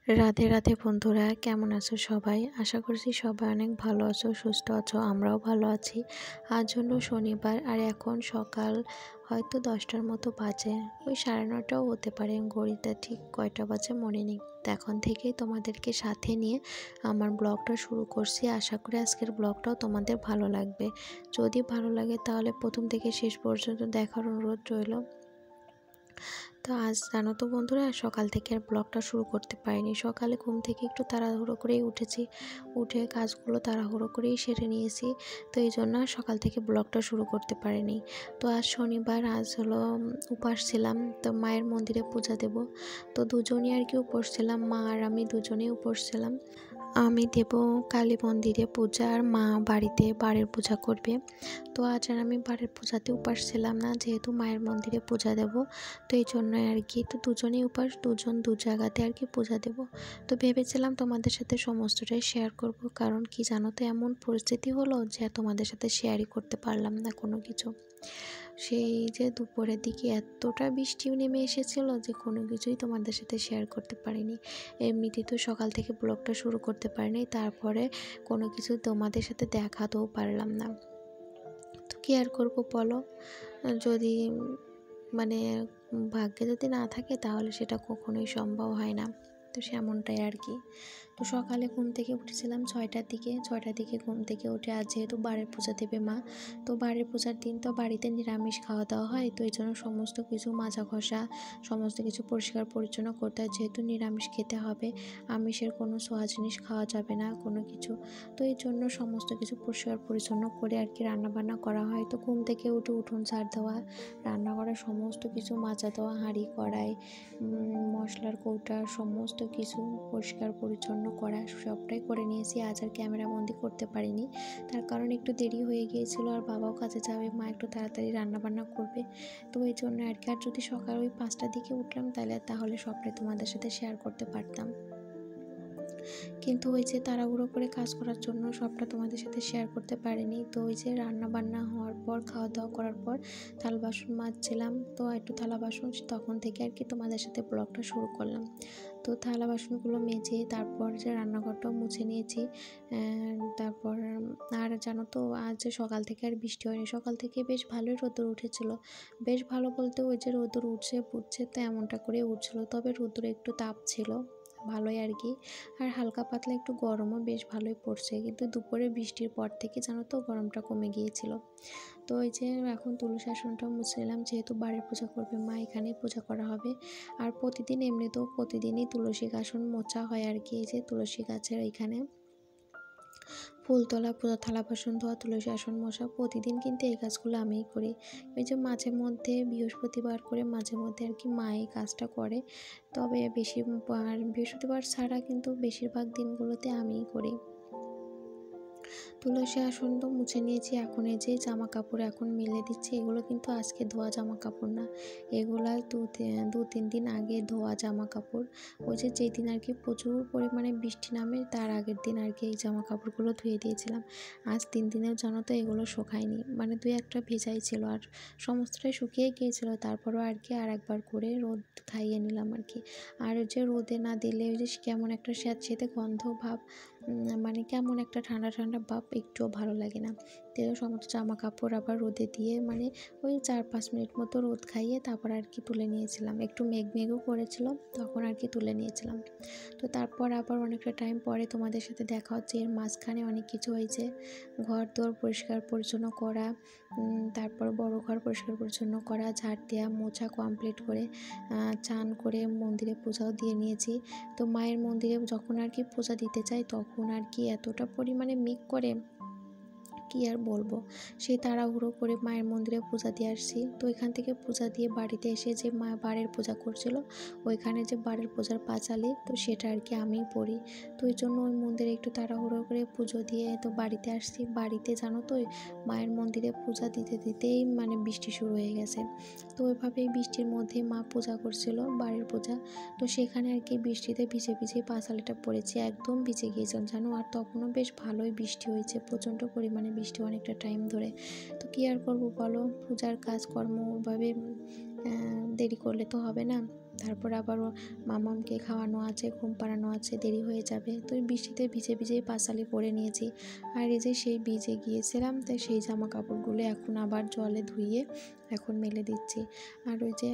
রাধে রাধে বন্ধুরা, কেমন আছো সবাই? আশা করছি সবাই অনেক ভালো আছো, সুস্থ আছো। আমরাও ভালো আছি। আজ হলো শনিবার, আর এখন সকাল হয়তো 10টার মতো বাজে, ওই 9:30টাও হতে পারে। ঘড়িটা ঠিক কয়টা বাজে মনে নেই। তো এখন থেকেই তোমাদেরকে সাথে নিয়ে আমার ব্লগটা শুরু করছি। আশা করি আজকের ব্লগটাও তোমাদের ভালো লাগবে। যদি ভালো লাগে তাহলে প্রথম থেকে শেষ পর্যন্ত দেখার অনুরোধ রইল। তো আজ জানো তো বন্ধুরা, সকাল থেকে আর ব্লগটা শুরু করতে পারিনি। সকালে ঘুম থেকে একটু তাড়াহুড়ো করেই উঠেছি, উঠে কাজগুলো তাড়াহুড়ো করেই সেরে নিয়েছি। তো এই জন্য সকাল থেকে ব্লগটা শুরু করতে পারিনি। তো আজ শনিবার, আজ হলো উপাস ছিলাম। তো মায়ের মন্দিরে পূজা দেব। তো দুজনই আর কি উপোস ছিলাম, মা আর আমি দুজনেই উপোস ছিলাম। আমি দেব কালী মন্দিরে পূজা, আর মা বাড়িতে বাড়ির পূজা করবে। তো আজ আর আমি বাড়ির পূজাতে উপাস ছিলাম না, যেহেতু মায়ের মন্দিরে পূজা দেব। তো এই জন্য আর কি, তো দুজনেই উপাস, দুজন দু জায়গাতে আর কি পূজা দেব। তো ভেবেছিলাম তোমাদের সাথে সমস্তটাই শেয়ার করব, কারণ কি জানো তো, এমন পরিস্থিতি হলো যে তোমাদের সাথে শেয়ারই করতে পারলাম না কোনো কিছু। সেই যে দুপুরের দিকে এতটা বৃষ্টিও নেমে এসেছিল যে কোনো কিছুই তোমাদের সাথে শেয়ার করতে পারিনি। এমনিতেই তো সকাল থেকে ব্লগটা শুরু করতে পারিনি, তারপরে কোনো কিছু তোমাদের সাথে দেখাতেও পারলাম না। তো কি আর করবো বলো, যদি মানে ভাগ্যে যদি না থাকে তাহলে সেটা কখনোই সম্ভব হয় না। তো সেমনটাই আর কি। তো সকালে ঘুম থেকে উঠেছিলাম 6টার দিকে ঘুম থেকে উঠে, আজ যেহেতু বাড়ির পূজা দেবে মা, তো বাড়ির পূজার দিন তো বাড়িতে নিরামিষ খাওয়া দাওয়া হয়। তো এই জন্য সমস্ত কিছু মাজা ঘষা, সমস্ত কিছু পরিষ্কার পরিচ্ছন্ন করতে হয়, যেহেতু নিরামিষ খেতে হবে। আমিষের কোনো ছোঁয়া জিনিস খাওয়া যাবে না কোনো কিছু। তো এই জন্য সমস্ত কিছু পরিষ্কার পরিচ্ছন্ন করে আর কি রান্নাবান্না করা হয়। তো ঘুম থেকে উঠে উঠোন ঝাড় দেওয়া, রান্না করার সমস্ত কিছু মাজা দেওয়া, হাঁড়ি কড়াই, মশলার কৌটা, সমস্ত কিছু পরিষ্কার পরিচ্ছন্ন করা সবটাই করে নিয়েছি। আজ আর ক্যামেরা বন্দি করতে পারিনি, তার কারণ একটু দেরি হয়ে গিয়েছিল, আর বাবাও কাজে যাবে, মা একটু তাড়াতাড়ি রান্নাবান্না করবে। তো এই জন্য আর কি। আর যদি সকাল ওই 5টার দিকে উঠলাম তাহলে সবটাই তোমাদের সাথে শেয়ার করতে পারতাম, কিন্তু ওই যে তাড়াহুড়ো করে কাজ করার জন্য সবটা তোমাদের সাথে শেয়ার করতে পারিনি। তো ওই যে রান্না বান্না হওয়ার পর, খাওয়া দাওয়া করার পর থালা বাসন মাজছিলাম। তো একটু থালা বাসন তখন থেকে আর কি তোমাদের সাথে ব্লগটা শুরু করলাম। তো থালা বাসনগুলো মেজে তারপর যে রান্নাঘরটাও মুছে নিয়েছি। তারপর আর জানো তো, আজ যে সকাল থেকে আর বৃষ্টি হয়নি, সকাল থেকে বেশ ভালোই রোদ্দুর উঠেছিল। বেশ ভালো বলতে ওই যে রোদ্দুর উঠছে বুঝছে, তো এমনটা করে উঠছিল, তবে রোদ্দুরে একটু তাপ ছিল ভালোই আর কি। আর হালকা পাতলা একটু গরমও বেশ ভালোই পড়ছে, কিন্তু দুপুরে বৃষ্টির পর থেকে জানো তো গরমটা কমে গিয়েছিল। তো এই যে এখন তুলসী আসনটাও মুছলাম, যেহেতু বাড়ির পূজা করবে মা, এখানেই পূজা করা হবে। আর প্রতিদিন এমনিতেও প্রতিদিনই তুলসী আসন মোছা হয় আর কি। এই যে তুলসী গাছের এখানে ফুল তোলা, পূজা, থালা বাসন ধোয়া, তুলসী আসন মশা, প্রতিদিন কিন্তু এই কাজগুলো আমিই করি। ওই যে মাঝে মধ্যে বৃহস্পতিবার করে মাঝে মধ্যে আর কি মা এই কাজটা করে, তবে বৃহস্পতিবার ছাড়া কিন্তু বেশিরভাগ দিনগুলোতে আমিই করি। তুলসী আসন তো মুছে নিয়েছি। এখন এই যে জামা কাপড় এখন মেলে দিচ্ছি, এগুলো কিন্তু আজকে ধোয়া জামা কাপড় না, এগুলা 2-3 দিন আগে ধোয়া জামা কাপড়। ওই যে যেদিন আর কি প্রচুর পরিমাণে বৃষ্টি নামে তার আগের দিন আর কি এই জামা কাপড়গুলো ধুয়ে দিয়েছিলাম। আজ 3 দিনেও জানো তো এগুলো শুকায়নি, মানে 2-1টা ভেজাই ছিল, আর সমস্তটাই শুকিয়ে গিয়েছিল। তারপরও আর কি আর একবার করে রোদ খাইয়ে নিলাম আর কি। আর যে রোদে না দিলে ওই যে কেমন একটা স্যাঁতসেঁতে গন্ধ ভাব, মানে কেমন একটা ঠান্ডা ঠান্ডা ভাব, একটুও ভালো লাগে না। তো সমস্ত জামা কাপড় আবার রোদে দিয়ে, মানে ওই 4-5 মিনিট মতো রোদ খাইয়ে তারপর আর কি তুলে নিয়েছিলাম। একটু মেঘও করেছিল, তখন আর কি তুলে নিয়েছিলাম। তো তারপর আবার অনেকটা টাইম পরে তোমাদের সাথে দেখা হচ্ছে। এর মাঝখানে অনেক কিছু হয়েছে, ঘর দোর পরিষ্কার পরিচ্ছন্ন করা, তারপর বড় ঘর পরিষ্কার পরিচ্ছন্ন করা, ঝাড় দেওয়া, মোছা কমপ্লিট করে চান করে মন্দিরে পূজাও দিয়ে নিয়েছি। তো মায়ের মন্দিরে যখন আর কি পূজা দিতে চাই তখন আর কি এতটা পরিমাণে মেঘ করে, কি আর বলবো। সেই তাড়াহুড়ো করে মায়ের মন্দিরে পূজা দিয়ে আসছি। তো এখান থেকে পূজা দিয়ে বাড়িতে এসে যে মা বাড়ির পূজা করছিল, ওইখানে যে বাড়ির পূজার পাঁচালি, তো সেটা আর কি আমিই পড়ি। তো ওই জন্য ওই মন্দিরে একটু তাড়াহুড়ো করে পুজো দিয়ে তো বাড়িতে আসছি। বাড়িতে জানো তো মায়ের মন্দিরে পূজা দিতে দিতেই মানে বৃষ্টি শুরু হয়ে গেছে। তো ওইভাবেই বৃষ্টির মধ্যে মা পূজা করছিল বাড়ির পূজা। তো সেখানে আর কি বৃষ্টিতে ভিজে ভিজে পাঁচালিটা পড়েছি, একদম ভিজে গিয়েছিলাম জানো। আর তখনও বেশ ভালোই বৃষ্টি হয়েছে, প্রচণ্ড পরিমাণে বৃষ্টি অনেকটা টাইম ধরে। তো কী আর করবো বলো, পূজার কাজকর্ম ওইভাবে দেরি করলে তো হবে না। তারপর আবারও মামামকে খাওয়ানো আছে, ঘুম পাড়ানো আছে, দেরি হয়ে যাবে। তো বৃষ্টিতে ভিজে ভিজেই পাঁচালি পরে নিয়েছি। আর এই যে সেই ভিজে গিয়েছিলাম, তাই সেই জামা কাপড়গুলো এখন আবার জলে ধুয়ে এখন মেলে দিচ্ছি। আর ওই যে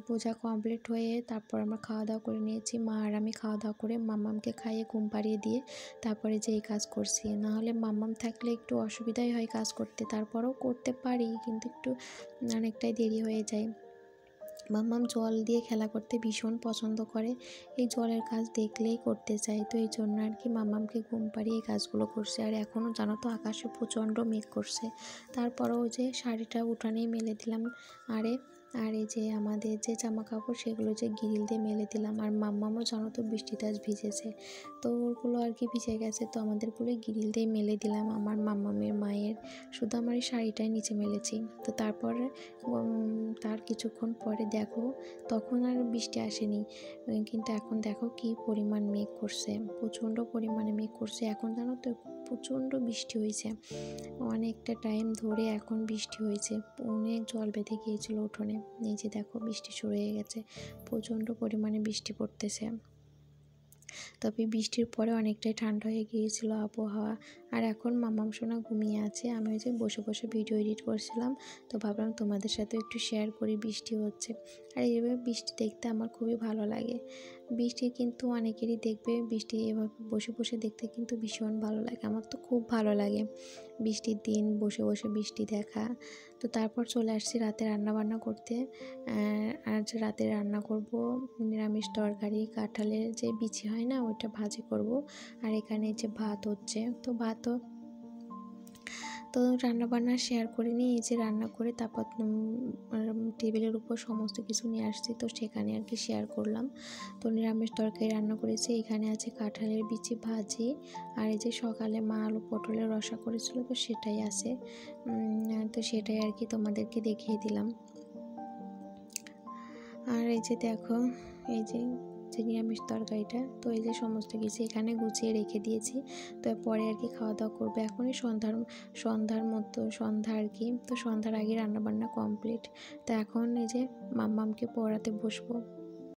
পূজা কমপ্লিট হয়ে তারপর আমরা খাওয়া দাওয়া করে নিয়েছি। মা আর আমি খাওয়া দাওয়া করে মাম্মামকে খাইয়ে ঘুম পাড়িয়ে দিয়ে তারপরে যে এই কাজ করছি। নাহলে মাম্মাম থাকলে একটু অসুবিধাই হয় কাজ করতে, তারপরেও করতে পারি কিন্তু একটু অনেকটাই দেরি হয়ে যায়। মাম্মাম জল দিয়ে খেলা করতে ভীষণ পছন্দ করে, এই জলের কাজ দেখলেই করতে চায়। তো এই জন্য আর কি মাম্মামকে ঘুম পাড়িয়ে এই কাজগুলো করছে। আর এখনও জানো তো আকাশে প্রচণ্ড মেঘ করছে, তারপরেও যে শাড়িটা উঠানেই মেলে দিলাম। আর এই যে আমাদের যে জামা কাপড় সেগুলো যে গ্রিল দিয়ে মেলে দিলাম। আর মাম্মামও জানো তো বৃষ্টিতে আজ ভিজেছে, তো ওরগুলো আর কি ভিজে গেছে, তো আমাদেরগুলো গ্রিল দিয়ে মেলে দিলাম। আমার মাম্মামের মায়ের শুধু আমার এই শাড়িটাই নিচে মেলেছি। তো তারপরে তার কিছুক্ষণ পরে দেখো তখন আর বৃষ্টি আসেনি, কিন্তু এখন দেখো কি পরিমাণ মেঘ করছে, প্রচণ্ড পরিমাণে মেঘ করছে। এখন জানো তো প্রচণ্ড বৃষ্টি হয়েছে, অনেকটা টাইম ধরে এখন বৃষ্টি হয়েছে, অনেক জল বেঁধে গিয়েছিল উঠোনে। এই যে দেখো বৃষ্টি শুরু হয়ে গেছে, প্রচণ্ড পরিমাণে বৃষ্টি পড়তেছে। তবে বৃষ্টির পরে অনেকটাই ঠান্ডা হয়ে গিয়েছিল আবহাওয়া। আর এখন মামাম সোনা ঘুমিয়ে আছে, আমি ওই যে বসে বসে ভিডিও এডিট করছিলাম, তো ভাবলাম তোমাদের সাথে একটু শেয়ার করি বৃষ্টি হচ্ছে। আর এইভাবে বৃষ্টি দেখতে আমার খুবই ভালো লাগে। বৃষ্টি কিন্তু অনেকেরই দেখবে বৃষ্টি এভাবে বসে বসে দেখতে কিন্তু ভীষণ ভালো লাগে, আমার তো খুব ভালো লাগে বৃষ্টির দিন বসে বসে বৃষ্টি দেখা। তো তারপর চলে আসছি রাতে রান্না বান্না করতে। আর রাতে রান্না করব নিরামিষ তরকারি, কাঁঠালের যে বিচি হয় না ওইটা ভাজি করব। আর এখানে যে ভাত হচ্ছে, তো রান্নাবান্না শেয়ার করে নিয়ে এই যে রান্না করে তারপর টেবিলের উপর সমস্ত কিছু নিয়ে আসছি, তো সেখানে আর কি শেয়ার করলাম। তো নিরামিষ তরকারি রান্না করেছি, এখানে আছে কাঁঠালের বিচি ভাজি, আর এই যে সকালে মা আলু পটলের রসা করেছিল, তো সেটাই আছে। তো সেটাই আর কি তোমাদেরকে দেখিয়ে দিলাম। আর এই যে দেখো এই যে নিরামিষ তরকারিটা, তো এই যে সমস্ত কিছু এখানে গুছিয়ে রেখে দিয়েছি। তো পরে আর কি খাওয়া দাওয়া করবো, এখনই সন্ধ্যা আর কি, তো সন্ধ্যার আগে রান্নাবান্না কমপ্লিট। তো এখন এই যে মাম্মামকে পড়াতে বসবো।